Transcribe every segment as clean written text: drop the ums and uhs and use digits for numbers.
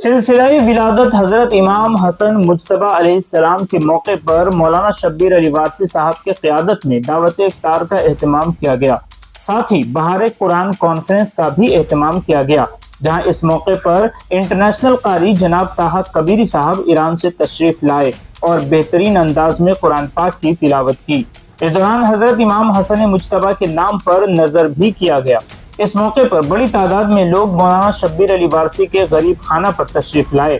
سلسلہ ولادت حضرت امام حسن مجتبی علیہ السلام کے موقع پر مولانا شبیر علی وارثی صاحب کی قیادت میں دعوت افطار کا اہتمام کیا گیا، ساتھ ہی بہار قرآن کانفرنس کا بھی اہتمام کیا گیا، جہاں اس موقع پر انٹرنیشنل قاری جناب طاہا کبیری صاحب ایران سے تشریف لائے اور بہترین انداز میں قرآن پاک کی تلاوت کی۔ اس دوران حضرت امام حسن مجتبی کے نام پر نظر بھی کیا گیا۔ اس موقع پر بڑی تعداد میں لوگ مولانا شبیر علی وارثی کے غریب خانہ پر تشریف لائے۔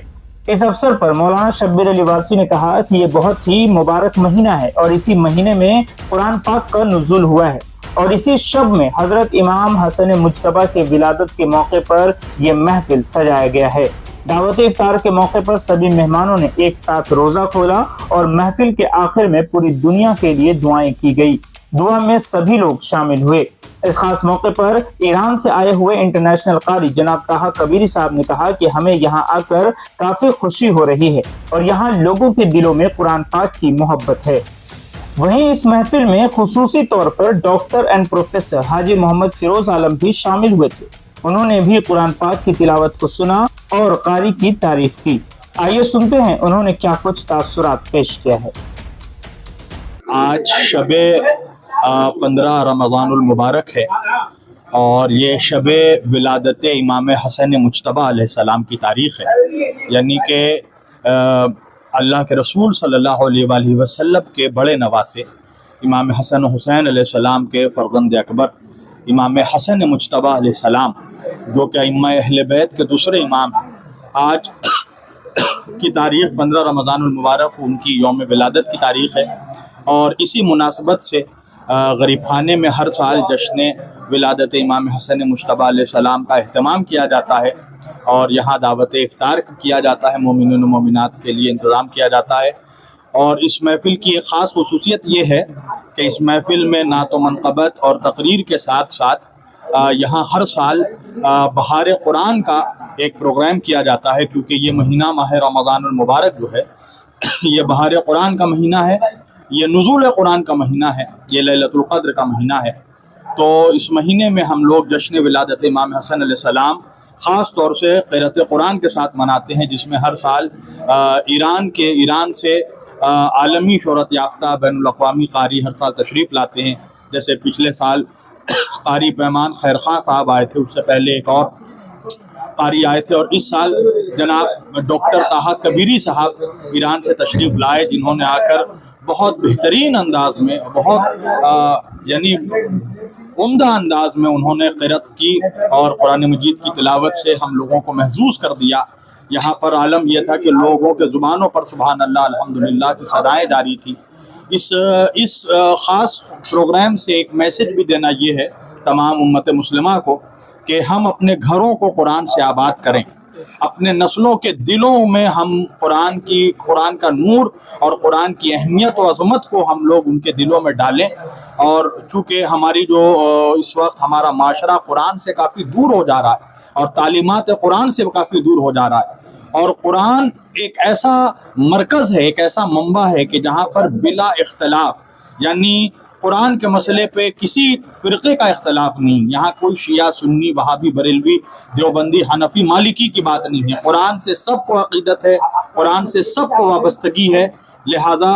اس اوسر پر مولانا شبیر علی وارثی نے کہا کہ یہ بہت ہی مبارک مہینہ ہے اور اسی مہینے میں قرآن پاک کا نزول ہوا ہے، اور اسی شب میں حضرت امام حسن مجتبی کے ولادت کے موقع پر یہ محفل سجایا گیا ہے۔ دعوت افطار کے موقع پر سبھی مہمانوں نے ایک ساتھ روزہ کھولا اور محفل کے آخر میں پوری دنیا کے لیے دعائیں کی گئی۔ دعا میں سبھی لوگ شامل ہوئے۔ اس خاص موقع پر ایران سے آئے ہوئے انٹرنیشنل قاری جناب طاہا کبیری صاحب نے کہا کہ ہمیں یہاں آ کر کافی خوشی ہو رہی ہے اور یہاں لوگوں کے دلوں میں قرآن پاک کی محبت ہے۔ وہیں اس محفل میں خصوصی طور پر ڈاکٹر اینڈ پروفیسر حاجی محمد فیروز عالم بھی شامل ہوئے تھے۔ انہوں نے بھی قرآن پاک کی تلاوت کو سنا اور قاری کی تعریف کی۔ آئیے سنتے ہیں انہوں نے کیا کچھ تاثرات پیش کیا ہے۔ آج شب 15 رمضان المبارک ہے اور یہ شب ولادت امام حسن مجتبی علیہ السلام کی تاریخ ہے، یعنی کہ اللہ کے رسول صلی اللہ علیہ وآلہ وسلم کے بڑے نواسے امام حسن حسین علیہ السلام کے فرزند اکبر امام حسن مجتبی علیہ السلام، جو کہ ائمہ اہل بیت کے دوسرے امام ہیں، آج کی تاریخ 15 رمضان المبارک ان کی یوم ولادت کی تاریخ ہے، اور اسی مناسبت سے غریب خانے میں ہر سال جشن ولادت امام حسن مجتبی علیہ السلام کا اہتمام کیا جاتا ہے، اور یہاں دعوت افطار کیا جاتا ہے، مومنین و مومنات کے لیے انتظام کیا جاتا ہے۔ اور اس محفل کی ایک خاص خصوصیت یہ ہے کہ اس محفل میں نعت و منقبت اور تقریر کے ساتھ ساتھ یہاں ہر سال بہار قرآن کا ایک پروگرام کیا جاتا ہے، کیونکہ یہ مہینہ ماہ رمضان المبارک جو ہے یہ بہار قرآن کا مہینہ ہے، یہ نزول قرآن کا مہینہ ہے، یہ لیلۃ القدر کا مہینہ ہے۔ تو اس مہینے میں ہم لوگ جشن ولادت امام حسن علیہ السلام خاص طور سے قرأت قرآن کے ساتھ مناتے ہیں، جس میں ہر سال ایران سے عالمی شہرت یافتہ بین الاقوامی قاری ہر سال تشریف لاتے ہیں۔ جیسے پچھلے سال قاری پیمان خیر خان صاحب آئے تھے، اس سے پہلے ایک اور قاری آئے تھے، اور اس سال جناب ڈاکٹر طاہا کبیری صاحب ایران سے تشریف لائے، جنہوں نے آ کر بہت بہترین انداز میں، بہت یعنی عمدہ انداز میں انہوں نے قرأت کی اور قرآن مجید کی تلاوت سے ہم لوگوں کو محظوظ کر دیا۔ یہاں پر عالم یہ تھا کہ لوگوں کے زبانوں پر سبحان اللہ الحمدللہ کی صدائیں جاری تھی۔ اس خاص پروگرام سے ایک میسج بھی دینا یہ ہے تمام امت مسلمہ کو کہ ہم اپنے گھروں کو قرآن سے آباد کریں، اپنے نسلوں کے دلوں میں ہم قرآن کا نور اور قرآن کی اہمیت و عظمت کو ہم لوگ ان کے دلوں میں ڈالیں۔ اور چونکہ ہماری جو اس وقت ہمارا معاشرہ قرآن سے کافی دور ہو جا رہا ہے اور تعلیمات قرآن سے کافی دور ہو جا رہا ہے، اور قرآن ایک ایسا مرکز ہے، ایک ایسا منبع ہے کہ جہاں پر بلا اختلاف، یعنی قرآن کے مسئلے پہ کسی فرقے کا اختلاف نہیں، یہاں کوئی شیعہ سنی وہابی بریلوی دیوبندی حنفی مالکی کی بات نہیں ہے، قرآن سے سب کو عقیدت ہے، قرآن سے سب کو وابستگی ہے۔ لہٰذا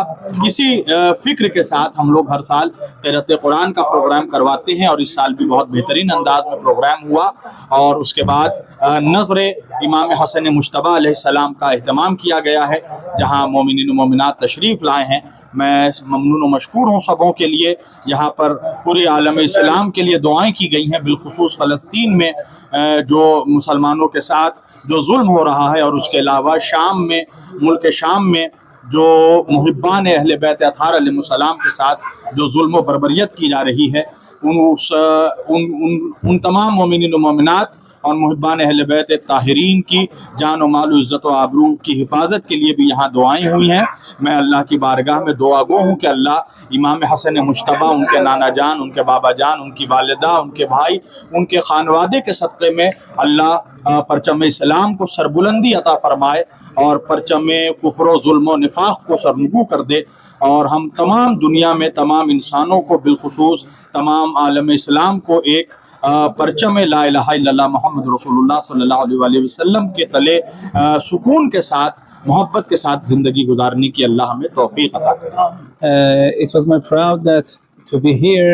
اسی فکر کے ساتھ ہم لوگ ہر سال قرأت قرآن کا پروگرام کرواتے ہیں، اور اس سال بھی بہت بہترین انداز میں پروگرام ہوا، اور اس کے بعد نذر امام حسن مجتبی علیہ السلام کا اہتمام کیا گیا ہے، جہاں مومنین و مومنات تشریف لائے ہیں۔ میں ممنون و مشکور ہوں سبوں کے لیے۔ یہاں پر پورے عالم اسلام کے لیے دعائیں کی گئی ہیں، بالخصوص فلسطین میں جو مسلمانوں کے ساتھ جو ظلم ہو رہا ہے، اور اس کے علاوہ شام میں، ملک شام میں جو محبان اہل بیت اطہار علیہ السلام کے ساتھ جو ظلم و بربریت کی جا رہی ہے، ان تمام مومنین و مومنات اور محبان اہل بیت طاہرین کی جان و مال و عزت و آبرو کی حفاظت کے لیے بھی یہاں دعائیں ہوئی ہیں۔ میں اللہ کی بارگاہ میں دعا گو ہوں کہ اللہ امام حسن مجتبی، ان کے نانا جان، ان کے بابا جان، ان کی والدہ، ان کے بھائی، ان کے خانوادے کے صدقے میں اللہ پرچم اسلام کو سربلندی عطا فرمائے، اور پرچم کفر و ظلم و نفاق کو سرنگو کر دے، اور ہم تمام دنیا میں تمام انسانوں کو، بالخصوص تمام عالم اسلام کو ایک پرچم لا الہ الا اللہ محمد رسول اللہ صلی اللہ علیہ وسلم کے تلے سکون کے ساتھ محبت کے ساتھ زندگی گزارنے کی اللہ ہمیں توفیق عطا کرے. It was my proud that to be here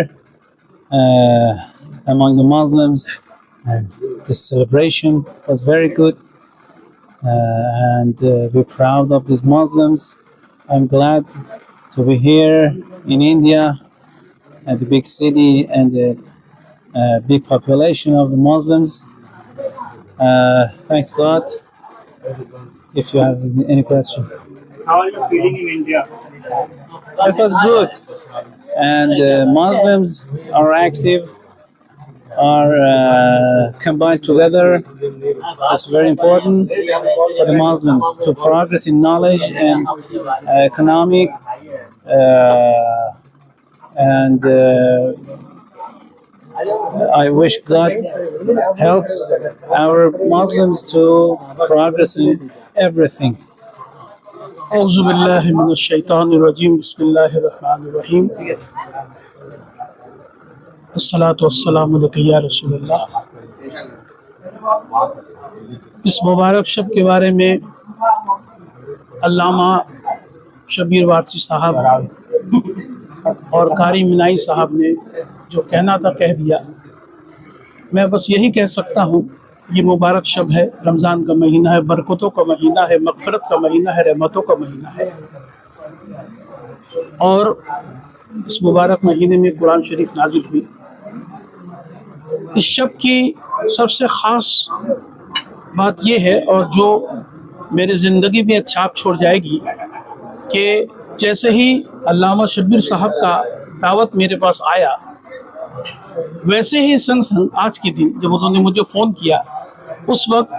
among the Muslims, and this celebration was very good, and we're proud of these Muslims. I'm glad to be here in India, at the big city and the big population of the Muslims. Thanks God. If you have any question. How are you feeling in India? It was good, and Muslims are active, are combined together. It's very important for the Muslims to progress in knowledge and economic, and I wish God helps our Muslims to progress in everything. اعوذ باللہ من الشیطان الرجیم بسم اللہ الرحمن الرحیم الصلاۃ والسلام علیک یا رسول اللہ. اس مبارک شب کے بارے میں علامہ شبیر وارثی صاحب اور قاری منائی صاحب نے جو کہنا تھا کہہ دیا. میں بس یہی کہہ سکتا ہوں، یہ مبارک شب ہے، رمضان کا مہینہ ہے، برکتوں کا مہینہ ہے، مغفرت کا مہینہ ہے، رحمتوں کا مہینہ ہے، اور اس مبارک مہینے میں قرآن شریف نازل ہوئی. اس شب کی سب سے خاص بات یہ ہے، اور جو میری زندگی میں ایک چھاپ چھوڑ جائے گی، کہ جیسے ہی علامہ شبیر صاحب کا دعوت میرے پاس آیا، ویسے ہی سنگ سنگ آج کے دن جب انہوں نے مجھے فون کیا، اس وقت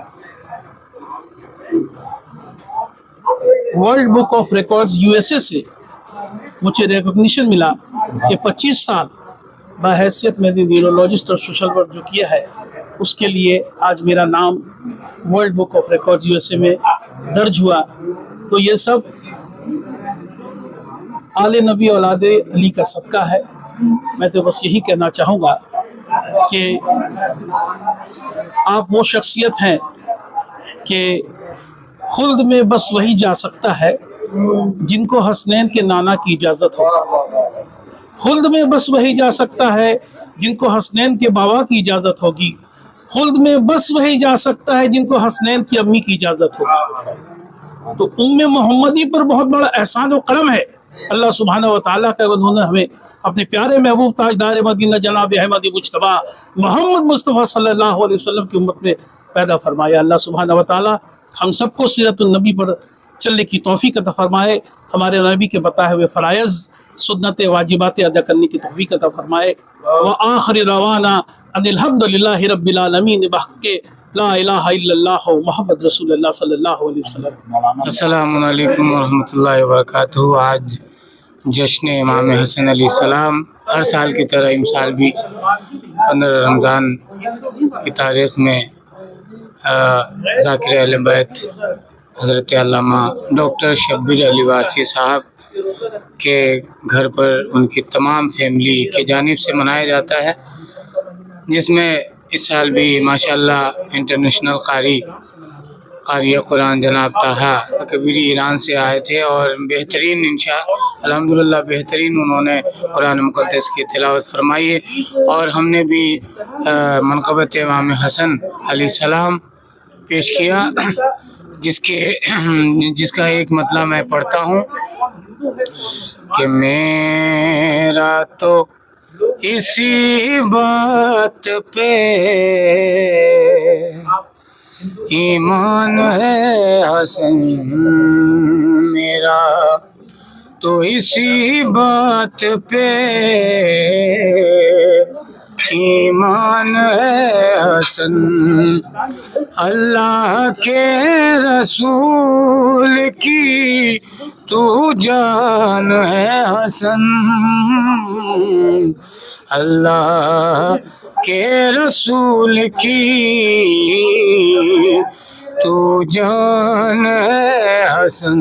world book of records USA سے مجھے ریکگنیشن ملا کہ 25 سال بحیثیت میں نے نیورولوجسٹ اور سوشل ورک جو کیا ہے، اس کے لیے آج میرا نام world book of records USA میں درج ہوا. تو یہ سب آل نبی اولاد علی کا صدقہ ہے. میں تو بس یہی کہنا چاہوں گا کہ آپ وہ شخصیت ہیں کہ خلد میں بس وہی جا سکتا ہے جن کو حسنین کے نانا کی اجازت ہو. خلد میں بس وہی جا سکتا ہے جن کو حسنین کے بابا کی اجازت ہوگی. خلد میں بس وہی جا سکتا ہے جن کو حسنین کی امی کی اجازت ہوگی. تو محمدی پر بہت بڑا احسان و کرم ہے اللہ سبحانہ و تعالیٰ کا. انہوں نے ہمیں اپنے پیارے محبوب تاجدار مدینہ جناب احمد مجتبی محمد مصطفیٰ صلی اللہ علیہ وسلم کی امت میں پیدا فرمایا. اللہ سبحانہ و تعالیٰ ہم سب کو سیرت النبی پر چلنے کی توفیق عطا فرمائے. ہمارے نبی کے بتائے ہوئے فرائض سنت واجبات ادا کرنے کی توفیق عطا فرمائے. وآخر دعوانا ان الحمد للہ رب العالمین بحق لا الہ الا اللہ محمد رسول اللہ صلی اللہ علیہ وسلم. السلام علیکم ورحمۃ اللہ وبرکاتہ. آج جشن امام حسن علیہ السلام ہر سال کی طرح اس سال بھی 15 رمضان کی تاریخ میں ذاکر اہل بیت حضرت علامہ ڈاکٹر شبیر علی وارثی صاحب کے گھر پر ان کی تمام فیملی کی جانب سے منایا جاتا ہے، جس میں اس سال بھی ماشاءاللہ انٹرنیشنل قاری قرآن جناب طاہا کبیری ایران سے آئے تھے، اور بہترین الحمدللہ بہترین انہوں نے قرآن مقدس کی تلاوت فرمائی ہے. اور ہم نے بھی منقبت امام حسن علیہ السلام پیش کیا، جس کا ایک مطلب میں پڑھتا ہوں کہ میرا تو اسی بات پہ ایمان ہے حسن، میرا تو اسی بات پہ ایمان ہے حسن، اللہ کے رسول کی تو جان ہے حسن، اللہ کے رسول کی تو جان ہے حسن،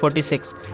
46।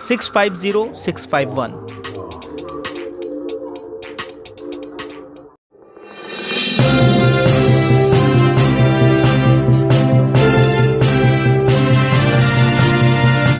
650 651।